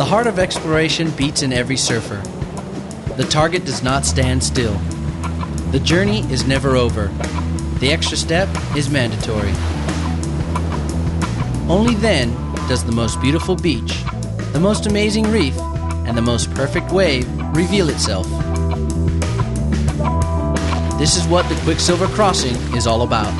heart of exploration beats in every surfer. The target does not stand still. The journey is never over. The extra step is mandatory. Only then does the most beautiful beach, the most amazing reef, and the most perfect wave reveal itself. This is what the Quiksilver Crossing is all about.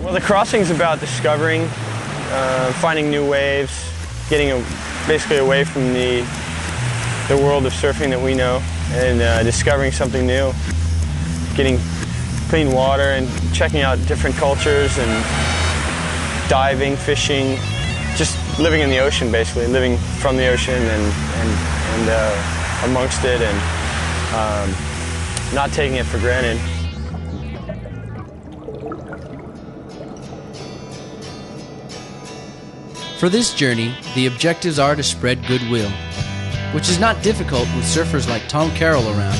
Well, the crossing's about discovering, finding new waves, getting basically away from the world of surfing that we know, and discovering something new, getting clean water and checking out different cultures and diving, fishing, just living in the ocean basically, living from the ocean and amongst it and not taking it for granted. For this journey, the objectives are to spread goodwill, which is not difficult with surfers like Tom Carroll around.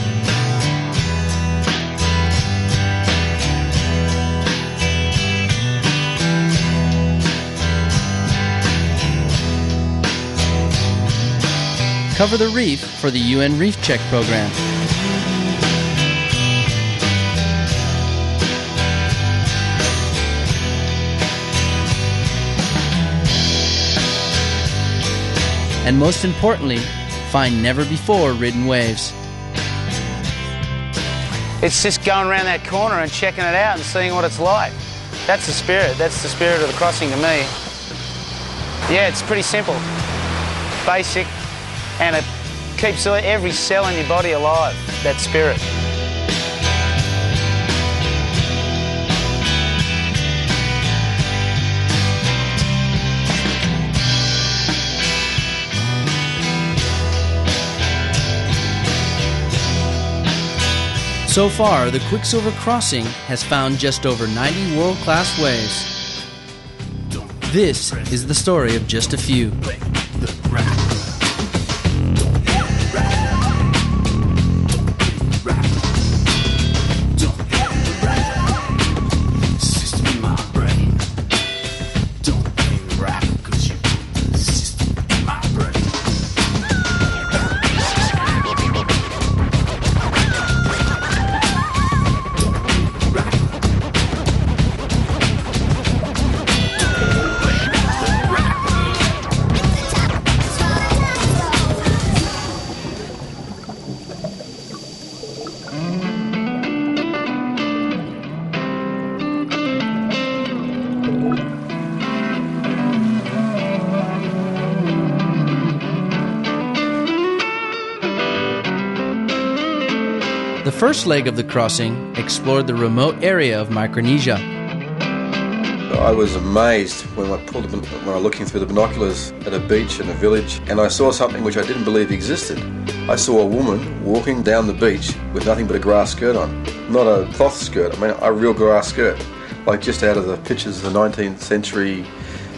Cover the reef for the UN Reef Check program. And most importantly, find never-before ridden waves. It's just going around that corner and checking it out and seeing what it's like. That's the spirit. That's the spirit of the crossing to me. Yeah, it's pretty simple, basic, and it keeps every cell in your body alive, that spirit. So far, the Quiksilver Crossing has found just over 90 world-class waves. This is the story of just a few. The first leg of the crossing explored the remote area of Micronesia. I was amazed when I was looking through the binoculars at a beach in a village, and I saw something which I didn't believe existed. I saw a woman walking down the beach with nothing but a grass skirt on. Not a cloth skirt, I mean a real grass skirt, like just out of the pictures of the 19th century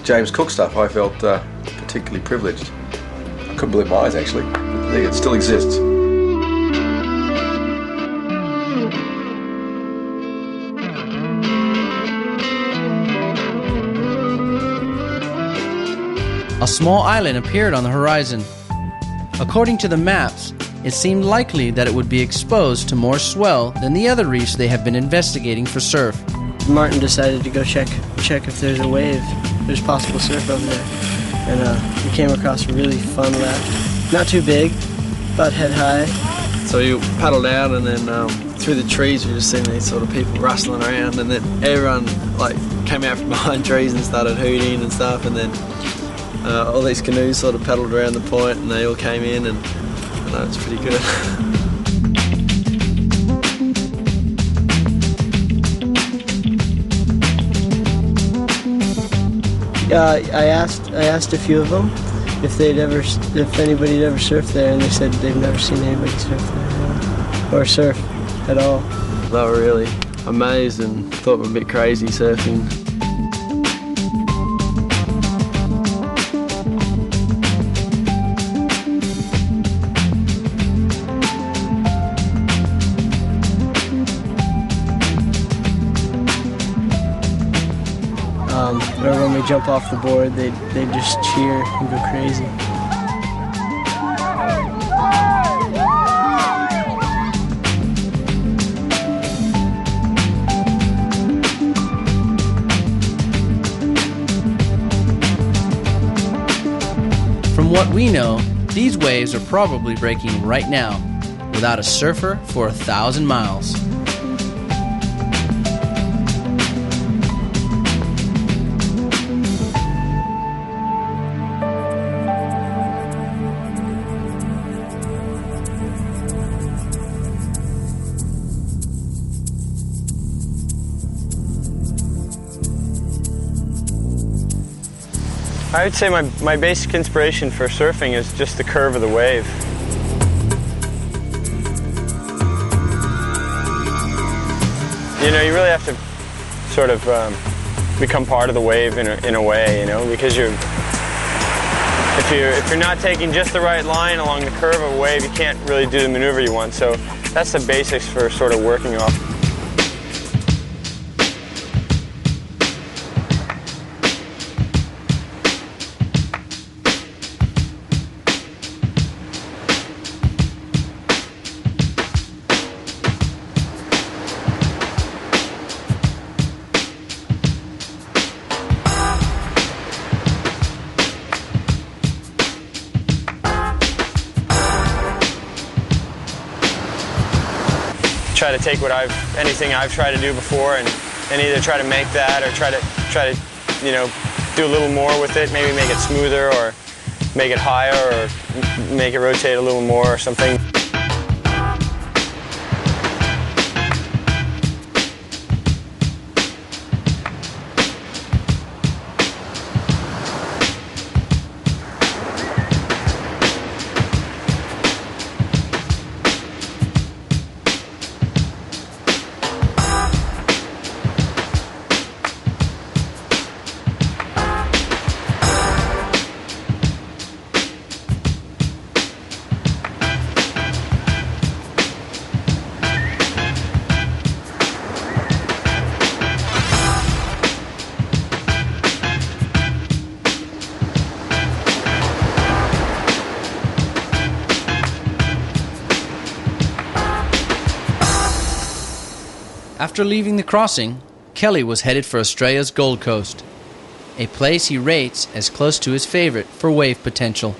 James Cook stuff. I felt particularly privileged. I couldn't believe my eyes actually. It still exists. A small island appeared on the horizon. According to the maps, it seemed likely that it would be exposed to more swell than the other reefs they have been investigating for surf. Martin decided to go check if there's a wave, there's possible surf over there. And we came across a really fun left. Not too big, about head high. So you paddle down, and then through the trees we just seen these sort of people rustling around, and then everyone like came out from behind trees and started hooting and stuff, and then all these canoes sort of paddled around the point, and they all came in, and it was pretty good. I asked a few of them if anybody had ever surfed there, and they said they've never seen anybody surf there or surf at all. They were really amazed and thought we were a bit crazy surfing. Or when we jump off the board, they just cheer and go crazy. From what we know, these waves are probably breaking right now, without a surfer for 1,000 miles. I would say my basic inspiration for surfing is just the curve of the wave. You know, you really have to sort of become part of the wave in a way, you know, because if you're not taking just the right line along the curve of a wave, you can't really do the maneuver you want. So that's the basics for sort of working off. Try to take anything I've tried to do before and either try to make that or try to you know, do a little more with it, maybe make it smoother or make it higher or make it rotate a little more or something. After leaving the crossing, Kelly was headed for Australia's Gold Coast, a place he rates as close to his favorite for wave potential.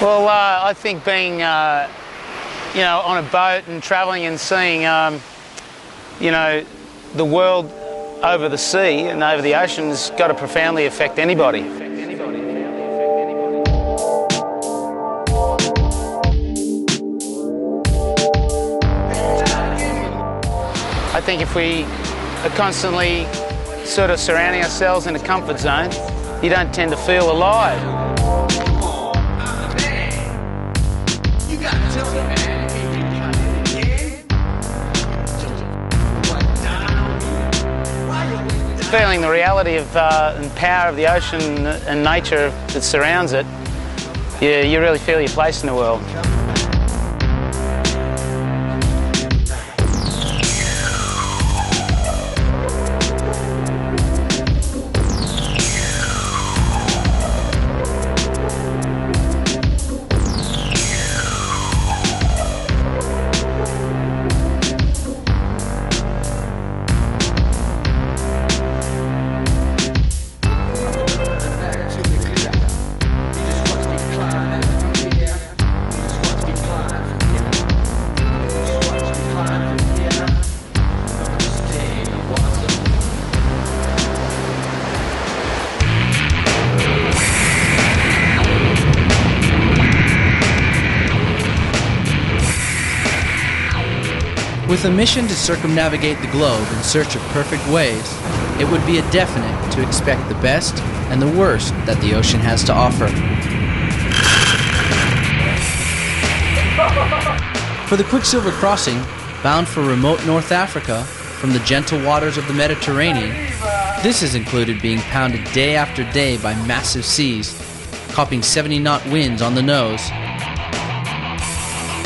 Well, I think being, you know, on a boat and travelling and seeing, you know, the world over the sea and over the ocean has got to profoundly affect anybody. think if we are constantly sort of surrounding ourselves in a comfort zone, you don't tend to feel alive. Feeling the reality of and power of the ocean and nature that surrounds it, you really feel your place in the world. With a mission to circumnavigate the globe in search of perfect waves, it would be a definite to expect the best and the worst that the ocean has to offer. For the Quiksilver crossing, bound for remote North Africa from the gentle waters of the Mediterranean, this has included being pounded day after day by massive seas, copping 70-knot winds on the nose,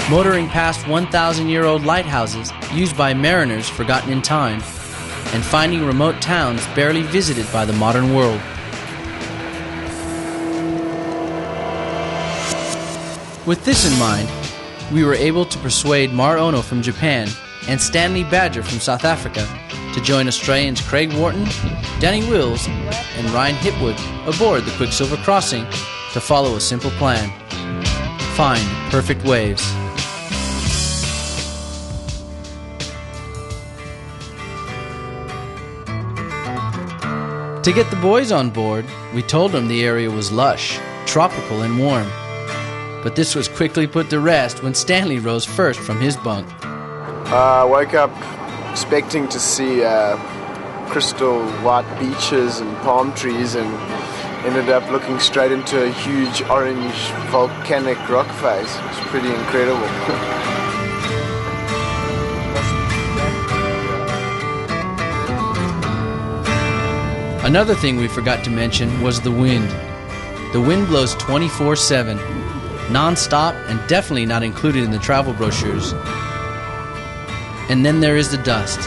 motoring past 1,000-year-old lighthouses used by mariners forgotten in time, and finding remote towns barely visited by the modern world. With this in mind, we were able to persuade Mar Ono from Japan and Stanley Badger from South Africa to join Australians Craig Wharton, Danny Wills, and Ryan Hipwood aboard the Quiksilver crossing to follow a simple plan: find perfect waves. To get the boys on board, we told them the area was lush, tropical, and warm. But this was quickly put to rest when Stanley rose first from his bunk. I woke up expecting to see crystal white beaches and palm trees, and ended up looking straight into a huge orange volcanic rock face. It was pretty incredible. Another thing we forgot to mention was the wind. The wind blows 24/7, non-stop, and definitely not included in the travel brochures. And then there is the dust.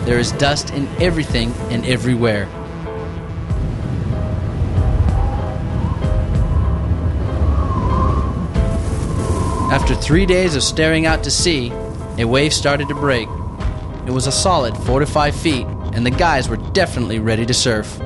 There is dust in everything and everywhere. After 3 days of staring out to sea, a wave started to break. It was a solid 4 to 5 feet, and the guys were definitely ready to surf.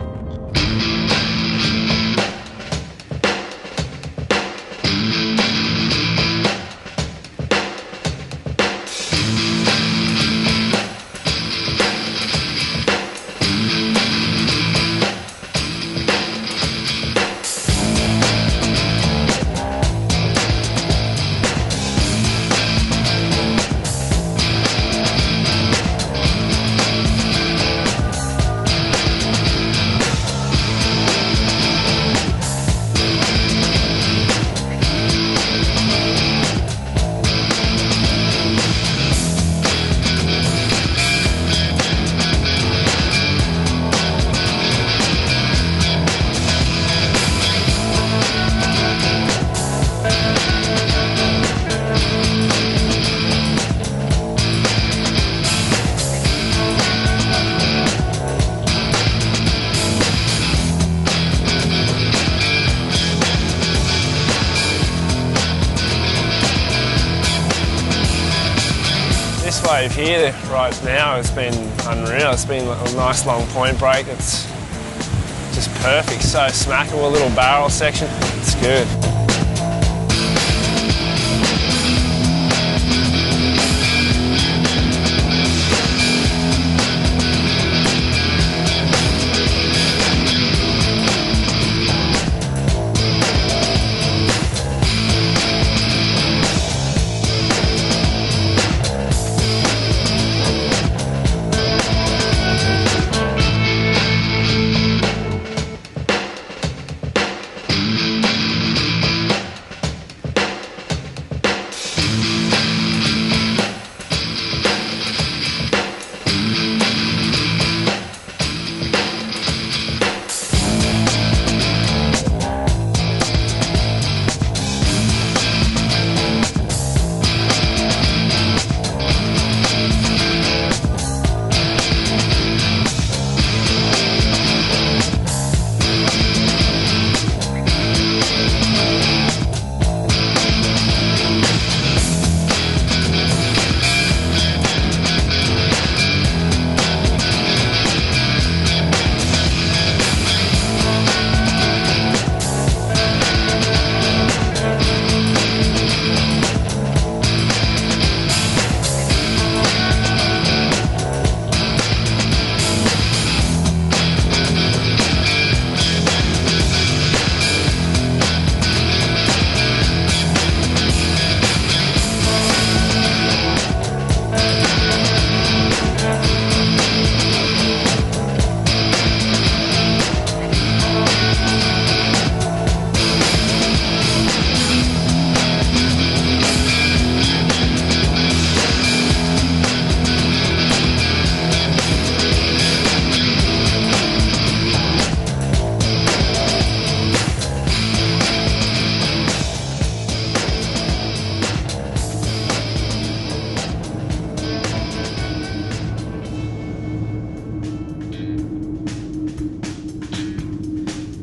This wave here right now has been unreal. It's been a nice long point break. It's just perfect. So smackable, little barrel section. It's good.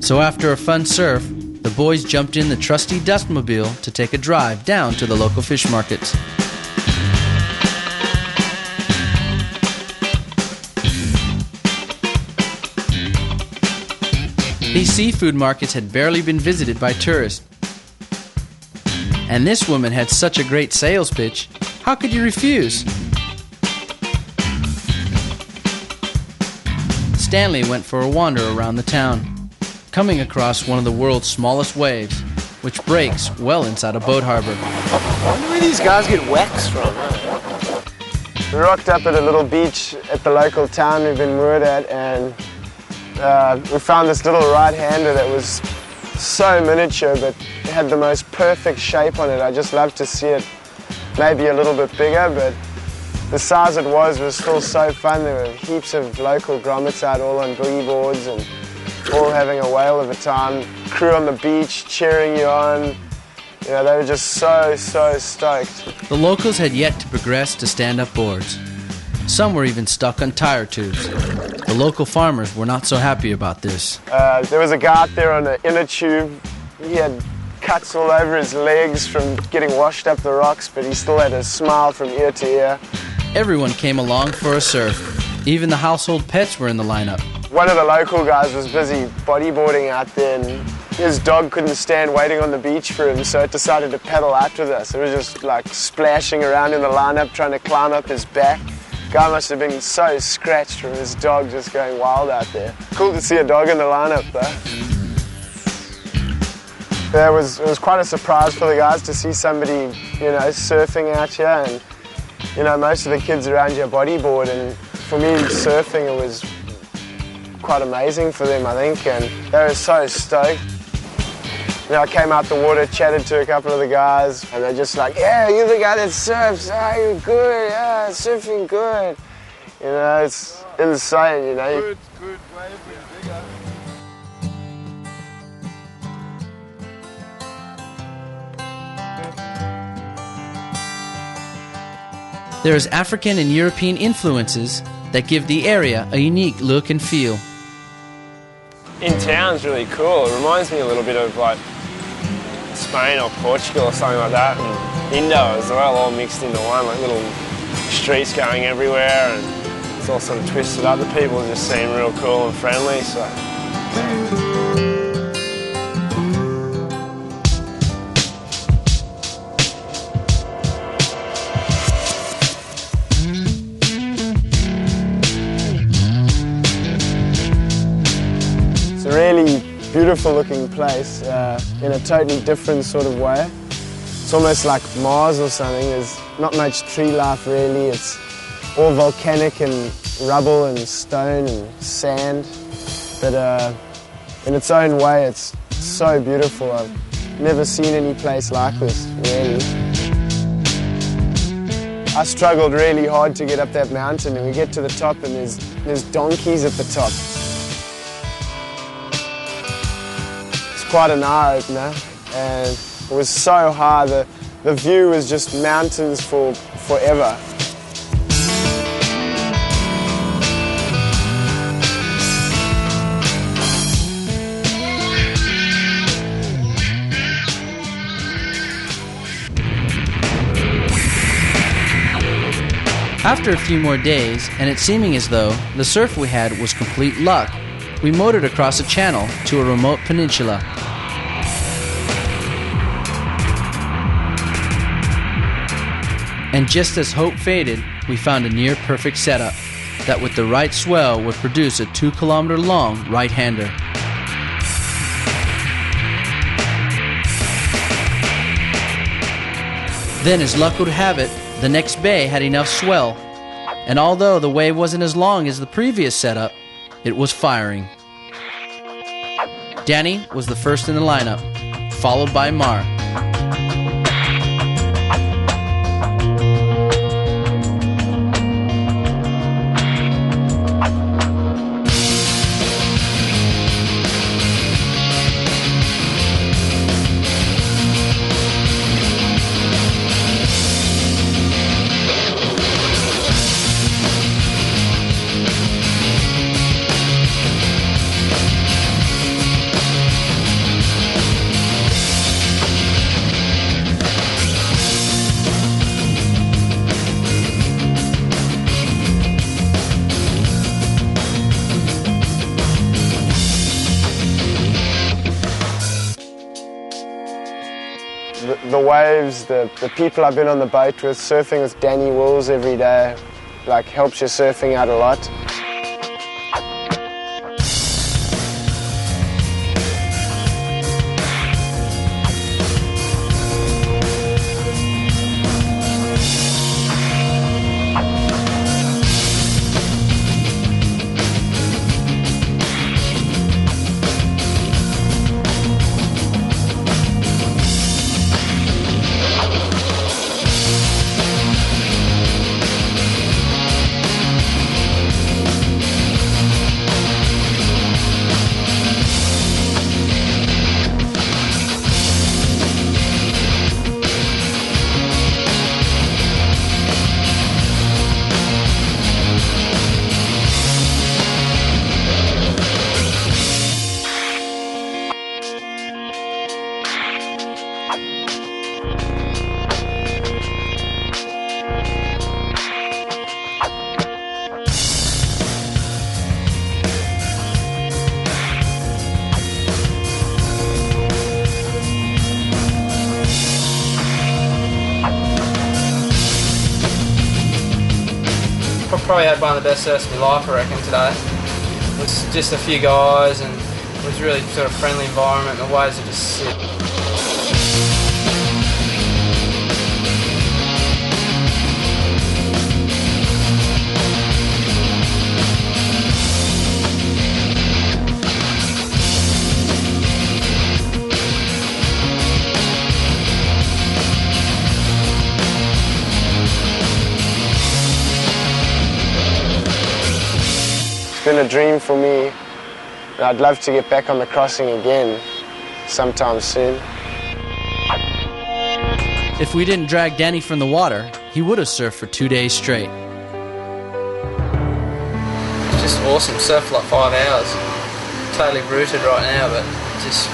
So after a fun surf, the boys jumped in the trusty Dustmobile to take a drive down to the local fish markets. These seafood markets had barely been visited by tourists. And this woman had such a great sales pitch, how could you refuse? Stanley went for a wander around the town, coming across one of the world's smallest waves, which breaks well inside a boat harbor. I wonder where these guys get wax from, huh? We rocked up at a little beach at the local town we've been moored at, and we found this little right-hander that was so miniature, but it had the most perfect shape on it. I just love to see it maybe a little bit bigger, but the size it was still so fun. There were heaps of local grommets out all on boogie boards and all having a whale of a time. Crew on the beach cheering you on. You know, they were just so stoked. The locals had yet to progress to stand-up boards. Some were even stuck on tire tubes. The local farmers were not so happy about this. There was a guy out there on an inner tube. He had cuts all over his legs from getting washed up the rocks, but he still had a smile from ear to ear. Everyone came along for a surf. Even the household pets were in the lineup. One of the local guys was busy bodyboarding out there, and his dog couldn't stand waiting on the beach for him, so it decided to paddle out with us. It was just like splashing around in the lineup, trying to climb up his back. Guy must have been so scratched from his dog just going wild out there. Cool to see a dog in the lineup though. Yeah, it was quite a surprise for the guys to see somebody, you know, surfing out here, and you know, most of the kids around here bodyboard, and for me surfing, it was quite amazing for them, I think, and they were so stoked. You know, I came out the water, chatted to a couple of the guys, and they're just like, yeah, you're the guy that surfs, you're good, yeah, surfing good. You know, it's insane, you know. Good, wave and bigger. There is African and European influences that give the area a unique look and feel. In town's really cool. It reminds me a little bit of like Spain or Portugal or something like that, and Indo as well, all mixed into one, like little streets going everywhere, and it's all sort of twisted up. The people just seem real cool and friendly, so. It's a really beautiful looking place in a totally different sort of way. It's almost like Mars or something. There's not much tree life really. It's all volcanic and rubble and stone and sand. But in its own way, it's so beautiful. I've never seen any place like this, really. I struggled really hard to get up that mountain, and we get to the top and there's donkeys at the top. Quite an eye-opener, and it was so high, the view was just mountains for forever. After a few more days, and it seeming as though the surf we had was complete luck, we motored across a channel to a remote peninsula. And just as hope faded, we found a near-perfect setup that with the right swell would produce a 2-kilometer-long right-hander. Then, as luck would have it, the next bay had enough swell, and although the wave wasn't as long as the previous setup, it was firing. Danny was the first in the lineup, followed by Mar. the waves, the people I've been on the boat with, surfing with Danny Wills every day, like helps your surfing out a lot. Probably had one of the best surfs of my life, I reckon, today. It was just a few guys and it was really sort of friendly environment. The waves are just sick. It's been a dream for me, and I'd love to get back on the crossing again sometime soon. If we didn't drag Danny from the water, he would have surfed for 2 days straight. It's just awesome. Surfed like 5 hours. Totally rooted right now, but just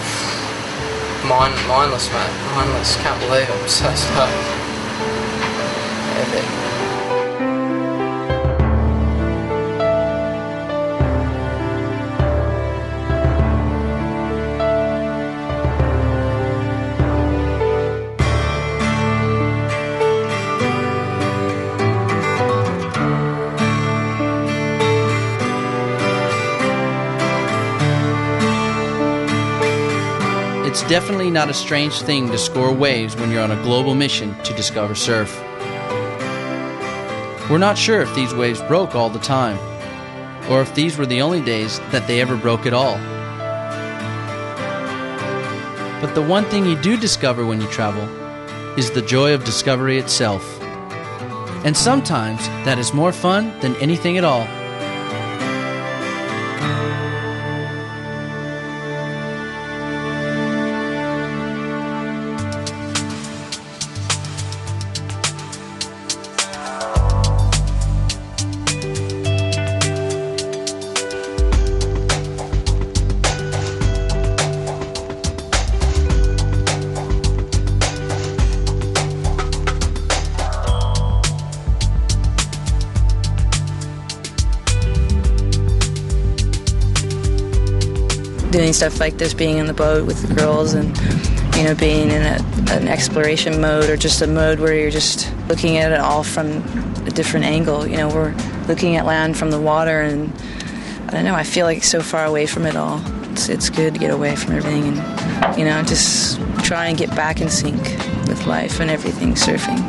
mindless, mate. Mindless. Can't believe it. I'm so stoked. Epic. It's definitely not a strange thing to score waves when you're on a global mission to discover surf. We're not sure if these waves broke all the time, or if these were the only days that they ever broke at all. But the one thing you do discover when you travel is the joy of discovery itself. And sometimes that is more fun than anything at all. Doing stuff like this, being in the boat with the girls and, you know, being in an exploration mode or just a mode where you're just looking at it all from a different angle. You know, we're looking at land from the water and, I don't know, I feel like so far away from it all. It's good to get away from everything and, you know, just try and get back in sync with life and everything surfing.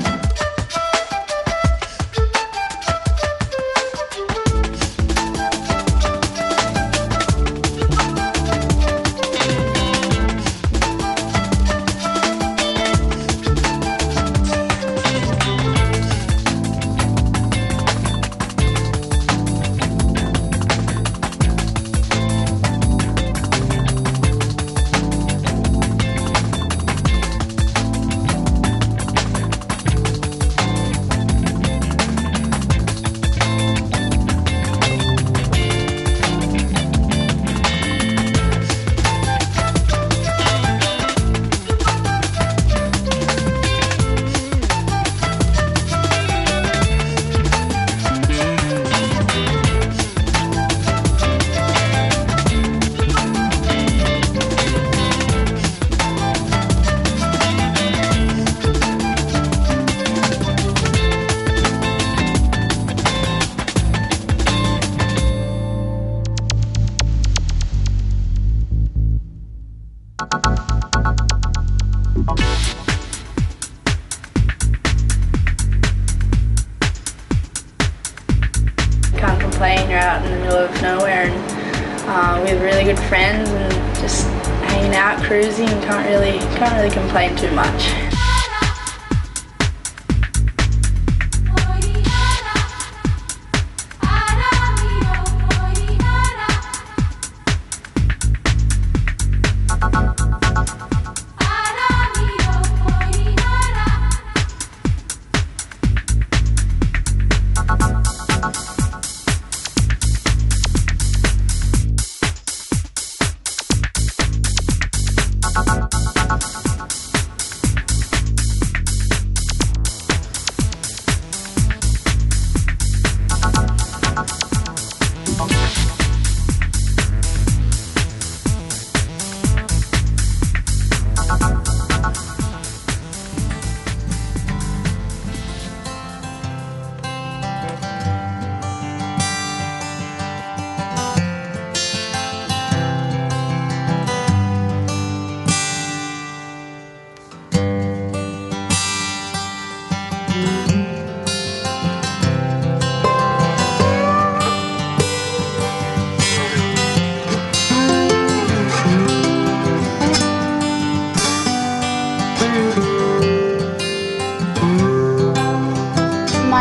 out in the middle of nowhere, and we have really good friends and just hanging out, cruising, can't really complain too much.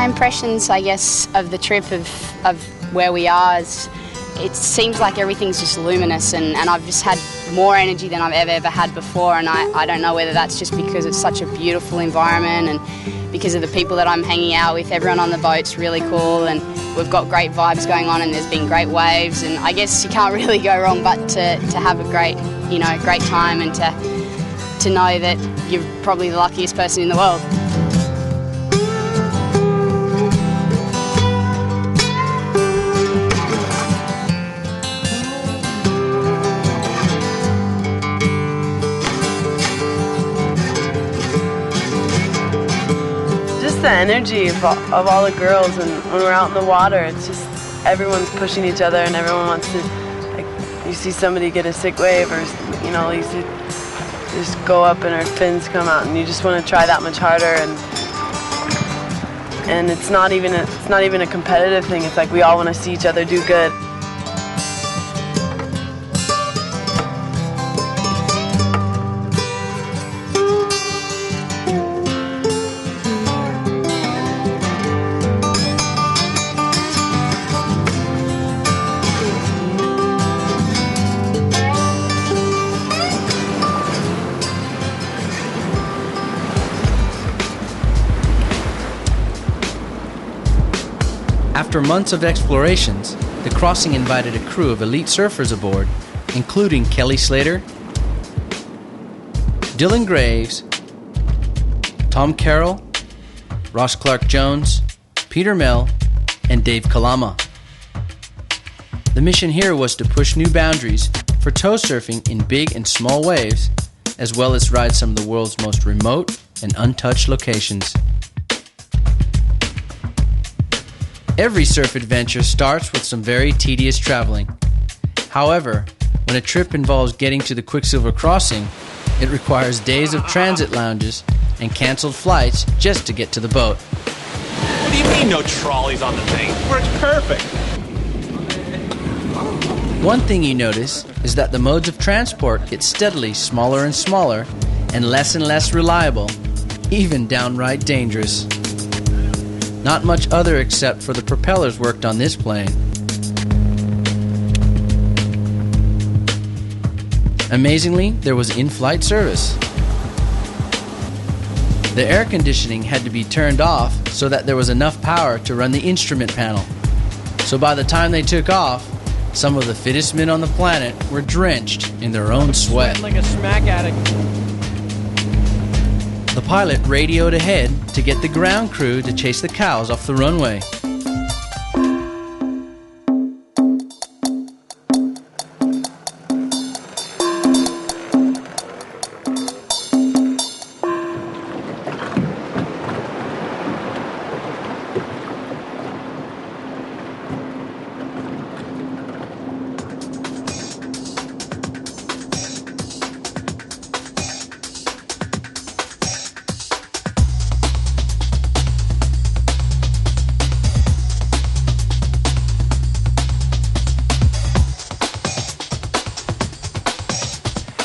Impressions, I guess, of the trip of where we are is it seems like everything's just luminous, and I've just had more energy than I've ever had before, and I don't know whether that's just because it's such a beautiful environment and because of the people that I'm hanging out with. Everyone on the boat's really cool, and we've got great vibes going on, and there's been great waves, and I guess you can't really go wrong but to have a great time, and to know that you're probably the luckiest person in the world. The energy of all the girls, and when we're out in the water, it's just everyone's pushing each other, and everyone wants to, like, you see somebody get a sick wave, or you see just go up and our fins come out, and you just want to try that much harder, and it's not even a competitive thing. It's like we all want to see each other do good. After months of explorations, the crossing invited a crew of elite surfers aboard, including Kelly Slater, Dylan Graves, Tom Carroll, Ross Clark-Jones, Peter Mell, and Dave Kalama. The mission here was to push new boundaries for tow surfing in big and small waves, as well as ride some of the world's most remote and untouched locations. Every surf adventure starts with some very tedious traveling. However, when a trip involves getting to the Quiksilver crossing, it requires days of transit lounges and canceled flights just to get to the boat. What do you mean no trolleys on the thing? It works perfect. One thing you notice is that the modes of transport get steadily smaller and smaller and less reliable, even downright dangerous. Not much other except for the propellers worked on this plane. Amazingly, there was in-flight service. The air conditioning had to be turned off so that there was enough power to run the instrument panel. So by the time they took off, some of the fittest men on the planet were drenched in their own sweat. Like a smack addict. The pilot radioed ahead to get the ground crew to chase the cows off the runway.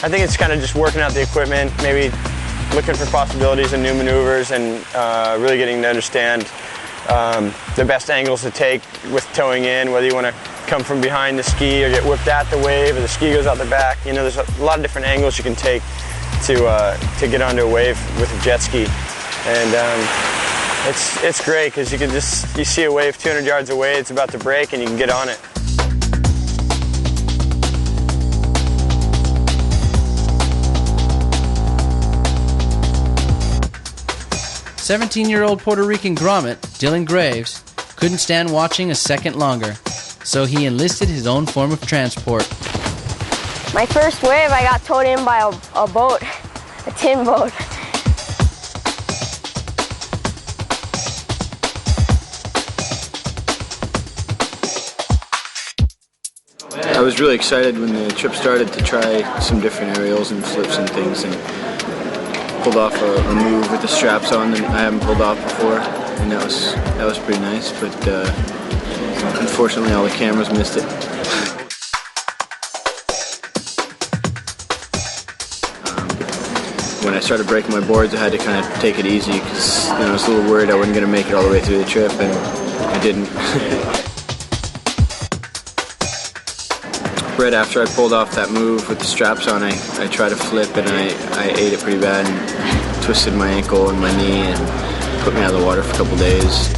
I think it's kind of just working out the equipment, maybe looking for possibilities and new maneuvers, and really getting to understand the best angles to take with towing in, whether you want to come from behind the ski or get whipped at the wave, or the ski goes out the back. You know, there's a lot of different angles you can take to get onto a wave with a jet ski, and it's great because you see a wave 200 yards away, it's about to break, and you can get on it. 17-year-old Puerto Rican grommet, Dylan Graves, couldn't stand watching a second longer, so he enlisted his own form of transport. My first wave, I got towed in by a boat, a tin boat. I was really excited when the trip started to try some different aerials and flips and things, and pulled off a move with the straps on that I haven't pulled off before, and that was pretty nice, but unfortunately all the cameras missed it. When I started breaking my boards, I had to kind of take it easy because I was a little worried I wasn't going to make it all the way through the trip, and I didn't. Right after I pulled off that move with the straps on, I tried to flip, and I ate it pretty bad and twisted my ankle and my knee and put me out of the water for a couple days.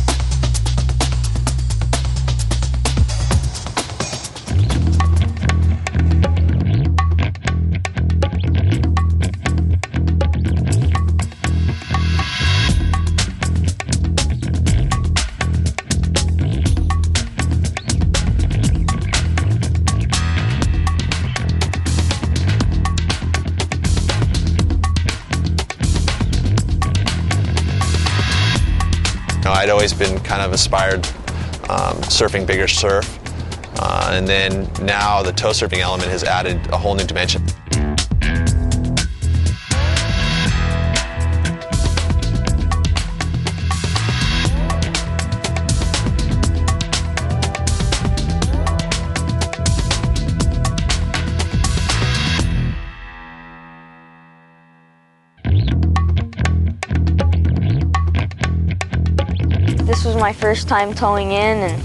I'd always been kind of aspired surfing bigger surf, and then now the tow surfing element has added a whole new dimension. This was my first time towing in, and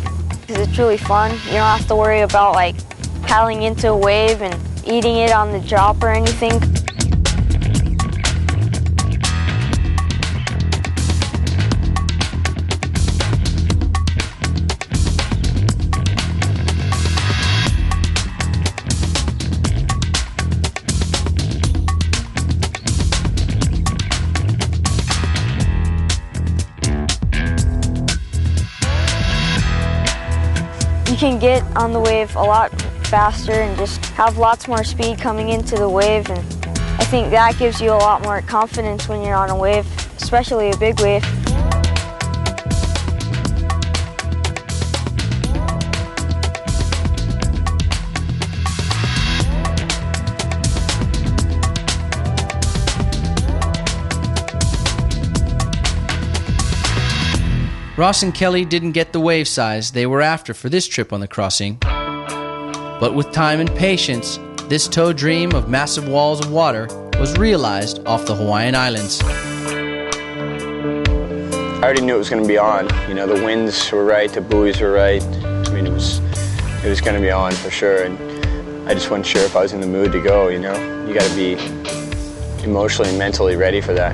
it's really fun. You don't have to worry about like paddling into a wave and eating it on the drop or anything. You can get on the wave a lot faster and just have lots more speed coming into the wave, and I think that gives you a lot more confidence when you're on a wave, especially a big wave. Ross and Kelly didn't get the wave size they were after for this trip on the crossing. But with time and patience, this tow dream of massive walls of water was realized off the Hawaiian Islands. I already knew it was going to be on. You know, the winds were right, the buoys were right. I mean, it was going to be on for sure, and I just wasn't sure if I was in the mood to go, you know. You got to be emotionally and mentally ready for that.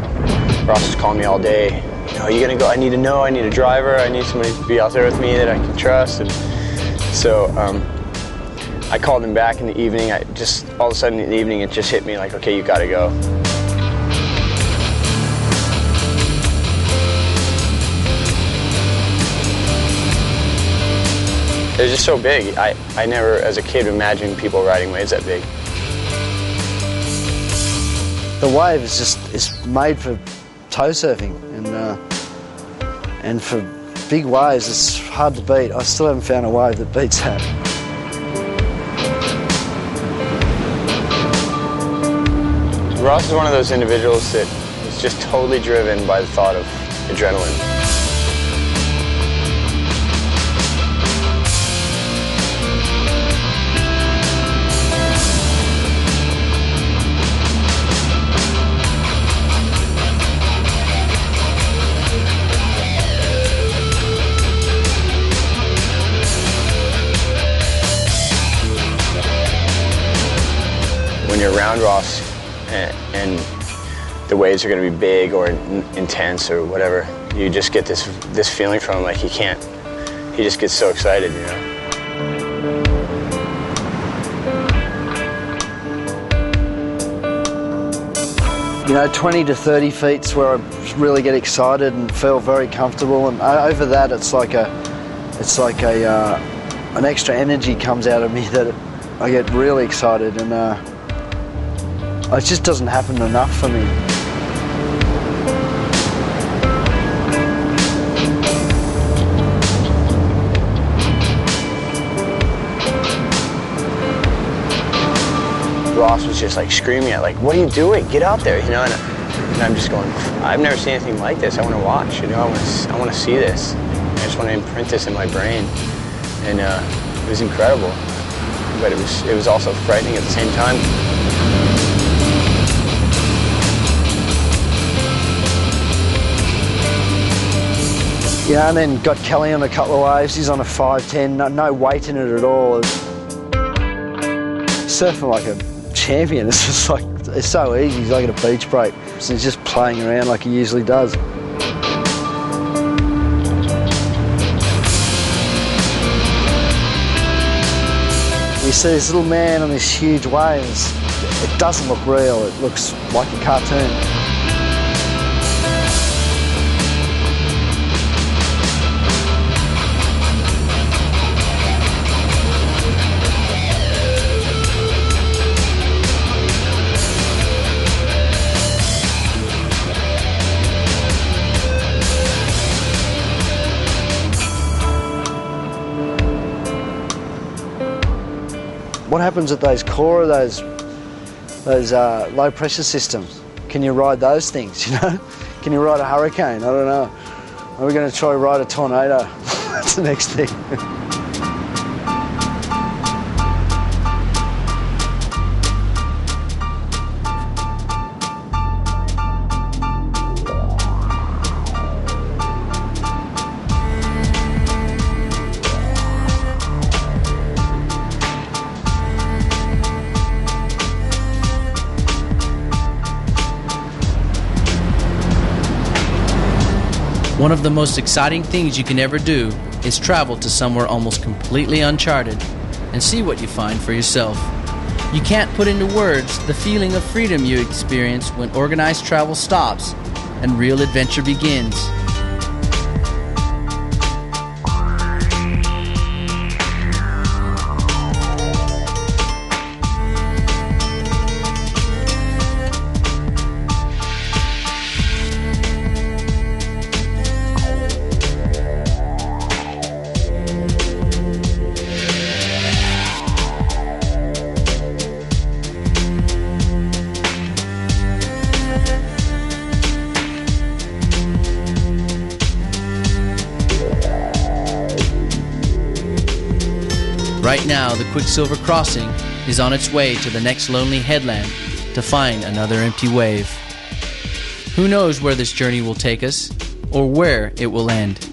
Ross was calling me all day. You know, are you going to go? I need to know, I need a driver, I need somebody to be out there with me that I can trust. And so I called him back in the evening. All of a sudden in the evening, it just hit me like, okay, you got to go. It was just so big. I never, as a kid, imagined people riding waves that big. The wave is made for tow surfing, and for big waves, it's hard to beat. I still haven't found a wave that beats that. Ross is one of those individuals that is just totally driven by the thought of adrenaline. you're around Ross and the waves are going to be big or intense or whatever, you just get this feeling from him, like he just gets so excited, you know. You know, 20 to 30 feet's where I really get excited and feel very comfortable, and over that it's like an extra energy comes out of me that I get really excited, and it just doesn't happen enough for me. Ross was just like screaming at, like, what are you doing? Get out there, you know? And I'm just going, I've never seen anything like this. I want to watch, you know? I want to see this. I just want to imprint this in my brain. And it was incredible, but it was also frightening at the same time. Yeah, and then got Kelly on a couple of waves. He's on a 5'10", no weight in it at all. Surfing like a champion. It's just like, it's so easy. He's like at a beach break. So he's just playing around like he usually does. You see this little man on this huge wave. It doesn't look real. It looks like a cartoon. What happens at those core of those low pressure systems? Can you ride those things, you know? Can you ride a hurricane? I don't know. Are we going to try ride a tornado? That's the next thing. One of the most exciting things you can ever do is travel to somewhere almost completely uncharted and see what you find for yourself. You can't put into words the feeling of freedom you experience when organized travel stops and real adventure begins. Right now, the Quiksilver crossing is on its way to the next lonely headland to find another empty wave. Who knows where this journey will take us or where it will end?